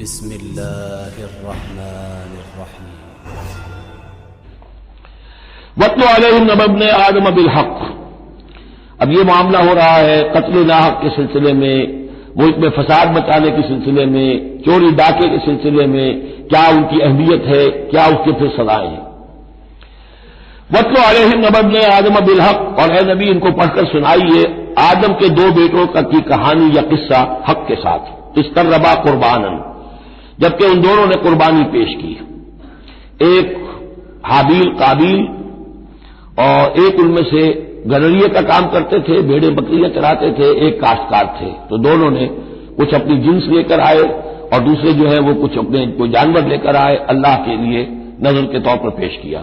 بسم اللہ الرحمن الرحیم وَاتْلُ عَلَيْهِمْ نَبَأَ ابْنَيْ آدَمَ بِالْحَقِّ۔ اب یہ معاملہ ہو رہا ہے قتل ناحق کے سلسلے میں، ملک میں فساد مچانے کے سلسلے میں، چوری ڈاکے کے سلسلے میں، کیا ان کی اہمیت ہے، کیا اس کے پھر سزائیں ہیں۔ وَاتْلُ عَلَيْهِمْ نَبَأَ ابْنَيْ آدَمَ بِالْحَقِّ، اور اے نبی ان کو پڑھ کر سنائیے آدم کے دو بیٹوں کی کہانی یا قصہ حق کے ساتھ، استربا قربانن، جبکہ ان دونوں نے قربانی پیش کی، ایک حابیل قابیل، اور ایک ان میں سے گنریے کا کام کرتے تھے، بھیڑیں بکریاں چراتے تھے، ایک کاشتکار تھے، تو دونوں نے کچھ اپنی جنس لے کر آئے اور دوسرے جو ہے وہ کچھ اپنے کوئی جانور لے کر آئے، اللہ کے لیے نذر کے طور پر پیش کیا۔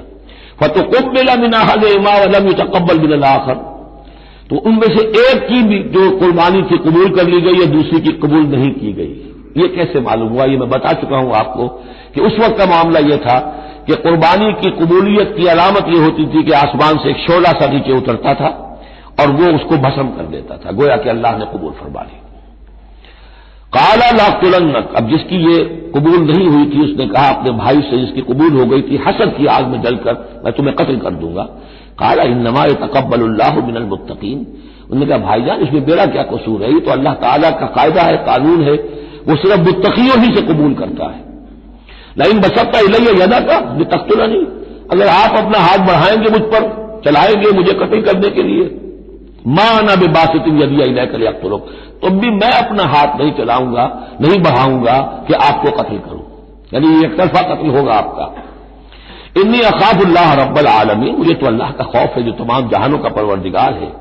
فَتُقُبِّلَ مِنْ أَحَدِهِمَا وَلَمْ يُتَقَبَّلْ مِنَ الْآخَرِ، تو ان میں سے ایک کی بھی جو قربانی تھی قبول کر لی گئی ہے، دوسری کی قبول نہیں کی گئی۔ یہ کیسے معلوم ہوا؟ یہ میں بتا چکا ہوں آپ کو کہ اس وقت کا معاملہ یہ تھا کہ قربانی کی قبولیت کی علامت یہ ہوتی تھی کہ آسمان سے ایک شعلہ سا نیچے اترتا تھا اور وہ اس کو بھسم کر دیتا تھا، گویا کہ اللہ نے قبول فرما لی۔ قَالَ لَأَقْتُلَنَّكَ، اب جس کی یہ قبول نہیں ہوئی تھی اس نے کہا اپنے بھائی سے جس کی قبول ہو گئی تھی، حسد کی آگ میں جل کر میں تمہیں قتل کر دوں گا۔ قَالَ إِنَّمَا يَتَقَبَّلُ اللَّهُ مِنَ الْمُتَّقِينَ، انہوں نے کہا بھائی جان اس میں میرا کیا قصور ہے، یہ تو اللہ تعالیٰ کا قاعدہ ہے، قانون ہے، وہ صرف متقیوں ہی سے قبول کرتا ہے۔ لیکن بسطت الیہ یدک لتقتلنی، اگر آپ اپنا ہاتھ بڑھائیں گے مجھ پر، چلائیں گے مجھے قتل کرنے کے لیے، ما انا بباسط یدی الیک لیقتلک، تو بھی میں اپنا ہاتھ نہیں چلاؤں گا، نہیں بڑھاؤں گا کہ آپ کو قتل کروں، یعنی ایک طرفہ قتل ہوگا آپ کا۔ انی اخاف اللہ رب العالمین، مجھے تو اللہ کا خوف ہے جو تمام جہانوں کا پروردگار ہے۔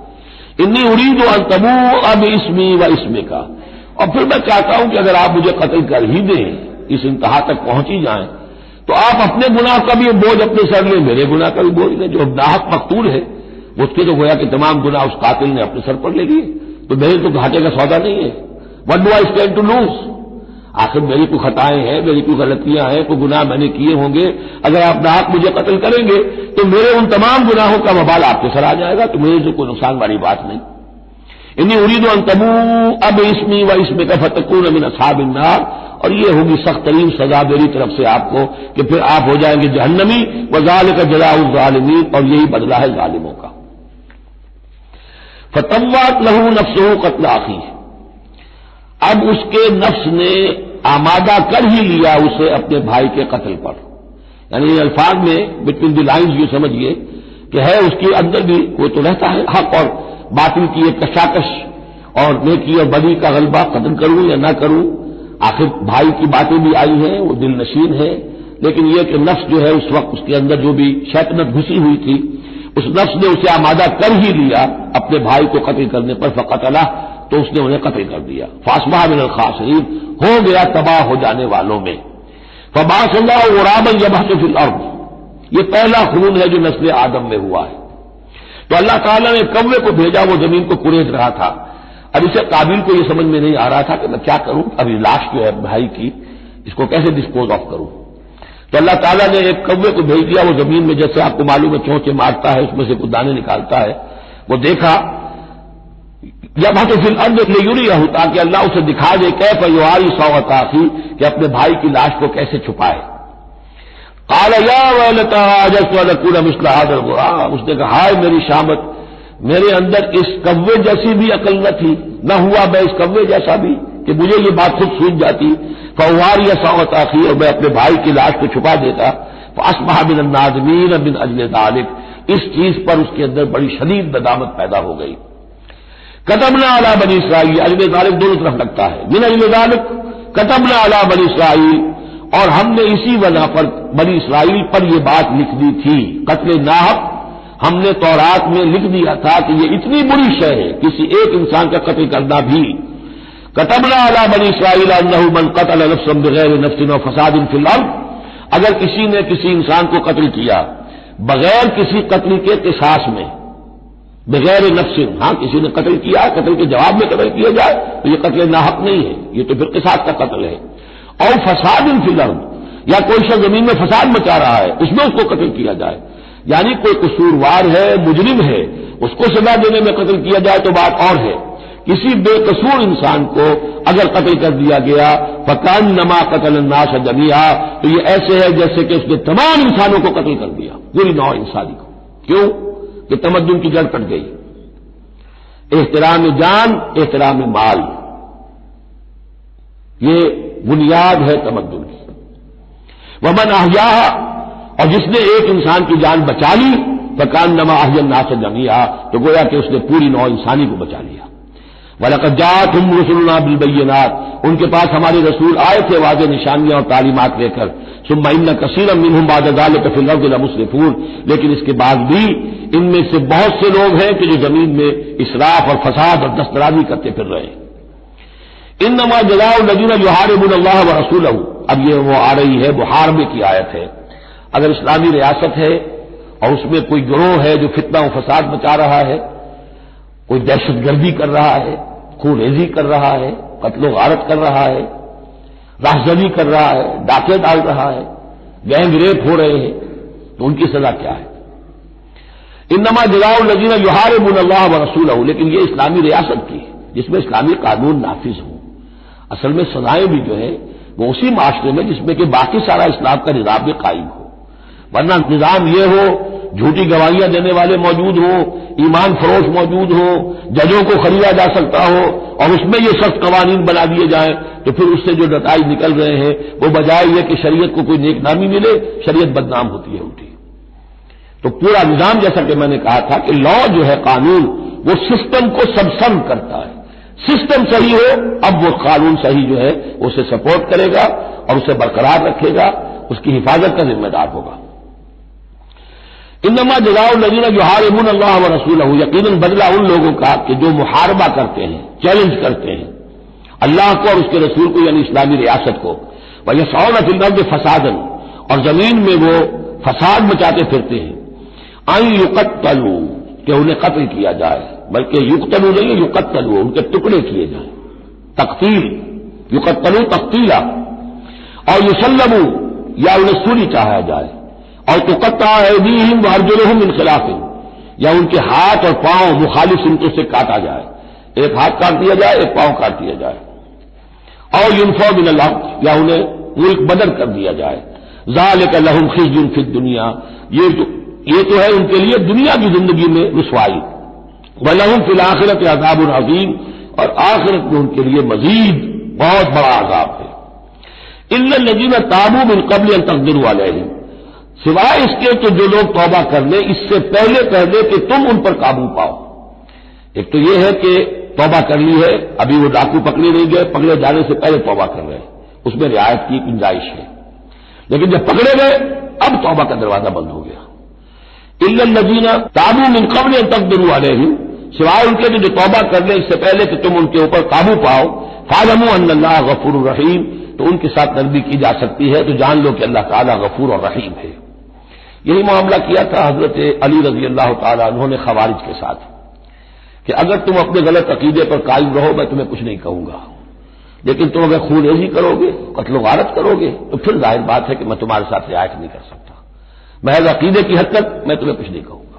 انی ارید ان تبوء باسمی واسمک، اور پھر میں چاہتا ہوں کہ اگر آپ مجھے قتل کر ہی دیں، اس انتہا تک پہنچ ہی جائیں، تو آپ اپنے گناہ کا بھی بوجھ اپنے سر لیں، میرے گناہ کا بھی بوجھ لیں، جو ناحق مقتول ہے اس کے تو گویا کہ تمام گناہ اس قاتل نے اپنے سر پر لے لیے، تو میرے تو گھاٹے کا سودا نہیں ہے۔ What do I stand to lose, آخر میری کوئی خطائیں ہیں، میری کوئی غلطیاں ہیں، کوئی گناہ میں نے کیے ہوں گے، اگر آپ ناحق مجھے قتل کریں گے تو میرے ان تمام گناہوں کا وبال آپ کے سر آ جائے گا، تو میرے سے کوئی نقصان والی بات نہیں۔ انی ارید ان تبوء باسمی واسمک فتکون من اصحاب النار، اور یہ ہوگی سخت ترین سزا میری طرف سے آپ کو کہ پھر آپ ہو جائیں گے جہنمی، وذالک جزاء الظالمین، اور یہی بدلہ ہے ظالموں کا۔ فطوعت لہ نفسہ قتل اخیہ، اب اس کے نفس نے آمادہ کر ہی لیا اسے اپنے بھائی کے قتل پر، یعنی الفاظ میں بٹوین دی لائنز یہ سمجھیے کہ ہے اس کے اندر بھی وہ تو رہتا ہے حق اور باطل کی ایک کشاکش اور نیکی اور بدی کا غلبہ، قتل کروں یا نہ کروں، آخر بھائی کی باتیں بھی آئی ہیں، وہ دل نشین ہے، لیکن یہ کہ نفس جو ہے اس وقت اس کے اندر جو بھی شیطنت گھسی ہوئی تھی، اس نفس نے اسے آمادہ کر ہی لیا اپنے بھائی کو قتل کرنے پر، فقتلہ، تو اس نے انہیں قتل کر دیا، فاصبح من الخاسرین، ہو گیا تباہ ہو جانے والوں میں۔ فبعث اللہ غرابا یبحث فی الارض، یہ پہلا خون ہے جو نسل آدم میں ہوا ہے، تو اللہ تعالیٰ نے کوے کو بھیجا، وہ زمین کو کرید رہا تھا۔ اب اسے قابل کو یہ سمجھ میں نہیں آ رہا تھا کہ میں کیا کروں، ابھی لاش جو ہے بھائی کی اس کو کیسے ڈسپوز آف کروں، تو اللہ تعالیٰ نے ایک کوے کو بھیج دیا، وہ زمین میں جیسے آپ کو معلوم ہے چونچے مارتا ہے، اس میں سے کچھ دانے نکالتا ہے، وہ دیکھا یا بات فی الارض لیریہ، تاکہ اللہ اسے دکھا دے کیف یواری سوءۃ اخی، کہ اپنے بھائی کی لاش کو کیسے چھپائے۔ قال یا ویلتى عجزت ان اکون مثل هذا الغراب، اس نے کہا ہائے میری شامت، میرے اندر اس کوے جیسی بھی عقل نہ تھی، نہ ہوا میں اس کوے جیسا بھی کہ مجھے یہ بات خود سوچ جاتی، فواری سوءۃ اخی، اور میں اپنے بھائی کی لاش کو چھپا دیتا، فاصبح من النادمین من اجل ذلک، اس چیز پر اس کے اندر بڑی شدید ندامت پیدا ہو گئی۔ کتبنا علی بنی اسرائیل، اجل ذلک دونوں طرف لگتا ہے، من اجل ذلک کتبنا علی بنی اسرائیل، اور ہم نے اسی وجہ پر بنی اسرائیل پر یہ بات لکھ دی تھی، قتل ناحق ہم نے تورات میں لکھ دیا تھا کہ یہ اتنی بری شے ہے کسی ایک انسان کا قتل کرنا بھی۔ کتبنا علی بنی اسرائیل انہ من قتل نفسا بغیر نفس و فساد فی الارض، اگر کسی نے کسی انسان کو قتل کیا بغیر کسی قتل کے قصاص میں، بغیر نفس، ہاں کسی نے قتل کیا، قتل کے جواب میں قتل کیا جائے تو یہ قتل ناحق نہیں ہے، یہ تو پھر قصاص کا قتل ہے۔ اور فساد فی الارض، یا کوئی شخص زمین میں فساد مچا رہا ہے اس میں اس کو قتل کیا جائے، یعنی کوئی قصوروار ہے، مجرم ہے، اس کو سزا دینے میں قتل کیا جائے تو بات اور ہے، کسی بے قصور انسان کو اگر قتل کر دیا گیا فکانما قتل الناس جمیعا، تو یہ ایسے ہے جیسے کہ اس نے تمام انسانوں کو قتل کر دیا، پوری نوع انسانی کو۔ کیوں؟ کہ تمدن کی جڑ کٹ گئی، احترام جان، احترام مال، یہ بنیاد ہے تمدن کی۔ ومن احیاها، اور جس نے ایک انسان کی جان بچا لی فکانما احیا الناس جمیعا، تو گویا کہ اس نے پوری نوع انسانی کو بچا لیا۔ وَلَقَدْ جَاءَتْهُمْ رُسُلُنَا بِالْبَيِّنَاتِ، ان کے پاس ہمارے رسول آئے تھے واضح نشانیاں اور تعلیمات لے کر۔ ثُمَّ إِنَّ كَثِيرًا مِّنْهُمْ بَعْدَ ذَلِكَ فِي الْأَرْضِ لَمُسْرِفُونَ، لیکن اس کے بعد بھی ان میں سے بہت سے لوگ ہیں کہ جو زمین میں اسراف اور فساد اور دسترازی کرتے پھر رہے ہیں۔ انما جزاء الذین یحاربون اللہ ورسولہ، اب یہ وہ آ رہی ہے محاربے کی آیت ہے۔ اگر اسلامی ریاست ہے اور اس میں کوئی گروہ ہے جو فتنہ و فساد مچا رہا ہے، کوئی دہشت گردی کر رہا ہے، خون ریزی کر رہا ہے، قتل و غارت کر رہا ہے، راہزنی کر رہا ہے، ڈاکے ڈال رہا ہے، گینگ ریپ ہو رہے ہیں، تو ان کی سزا کیا ہے؟ انما جزاء الذین یحاربون اللہ ورسولہ، لیکن یہ اسلامی ریاست کی ہے جس میں اسلامی قانون نافذ ہوں۔ اصل میں سزائیں بھی جو ہے وہ اسی معاشرے میں جس میں کہ باقی سارا اسلام کا نظام بھی قائم ہو، ورنہ نظام یہ ہو جھوٹی گواہیاں دینے والے موجود ہوں، ایمان فروش موجود ہوں، ججوں کو خریدا جا سکتا ہو اور اس میں یہ سخت قوانین بنا دیے جائیں، تو پھر اس سے جو نتائج نکل رہے ہیں وہ بجائے یہ کہ شریعت کو کوئی نیک نامی ملے، شریعت بدنام ہوتی ہے الٹی۔ تو پورا نظام جیسا کہ میں نے کہا تھا کہ لا جو ہے قانون وہ سسٹم کو سبسرو کرتا ہے، سسٹم صحیح ہو اب وہ قانون صحیح جو ہے اسے سپورٹ کرے گا اور اسے برقرار رکھے گا، اس کی حفاظت کا ذمہ دار ہوگا۔ انما جزاء الذین یحاربون اللہ ورسولہ، یقیناً بدلہ ان لوگوں کا کہ جو محاربہ کرتے ہیں، چیلنج کرتے ہیں اللہ کو اور اس کے رسول کو، یعنی اسلامی ریاست کو، ویسعون فی الارض فسادا، اور زمین میں وہ فساد مچاتے پھرتے ہیں، ان یقتلوا، کہ انہیں قتل کیا جائے، بلکہ یقتلوا نہیں یقتلوا، ان کے ٹکڑے کیے جائیں، تقتیل، یقتلوا تقتیلا، اور یسلموا، یا انہیں سولی چاہا جائے، اور تقطع ایدیہم وارجلہم من خلاف، یا ان کے ہاتھ اور پاؤں مخالف سمتوں سے کاٹا جائے، ایک ہاتھ کاٹ دیا جائے، ایک پاؤں کاٹ دیا جائے، اور ینفوا من الارض، یا انہیں ملک بدر کر دیا جائے، ذالک لہم خزی فی الدنیا، یہ تو ہے ان کے لیے دنیا کی زندگی میں رسوائی، وَلَهُمْ فِي الْآخِرَةِ عَذَابٌ عَظِيمٌ، اور آخرت میں ان کے لیے مزید بہت بڑا عذاب ہے۔ إِلَّا الَّذِينَ تَابُوا مِن قَبْلِ أَن تَقْدِرُوا عَلَيْهِمْ، سوائے اس کے کہ جو لوگ توبہ کر لیں اس سے پہلے کہ تم ان پر قابو پاؤ۔ ایک تو یہ ہے کہ توبہ کر لی ہے، ابھی وہ ڈاکو پکڑے نہیں گئے، پکڑے جانے سے پہلے توبہ کر رہے ہیں، اس میں رعایت کی گنجائش ہے، لیکن جب پکڑے گئے اب توبہ کا دروازہ بند ہو گیا۔ إِلَّا الَّذِينَ تَابُوا مِن قَبْلِ أَن تَقْدِرُوا عَلَيْهِمْ، سوائے ان کے جو توبہ کر لیں اس سے پہلے کہ تم ان کے اوپر قابو پاؤ، فَاعْلَمُوا أَنَّ اللَّهَ غَفُورٌ رَحِيمٌ، تو ان کے ساتھ نرمی کی جا سکتی ہے، تو جان لو کہ اللہ تعالیٰ غفور اور رحیم ہے۔ یہی معاملہ کیا تھا حضرت علی رضی اللہ تعالیٰ عنہ نے خوارج کے ساتھ کہ اگر تم اپنے غلط عقیدے پر قائم رہو میں تمہیں کچھ نہیں کہوں گا، لیکن تم اگر خون ریزی کرو گے، قتل و غارت کرو گے، تو پھر ظاہر بات ہے کہ میں تمہارے ساتھ رعایت نہیں کر سکتا، محض عقیدے کی حد تک میں تمہیں کچھ نہیں کہوں گا۔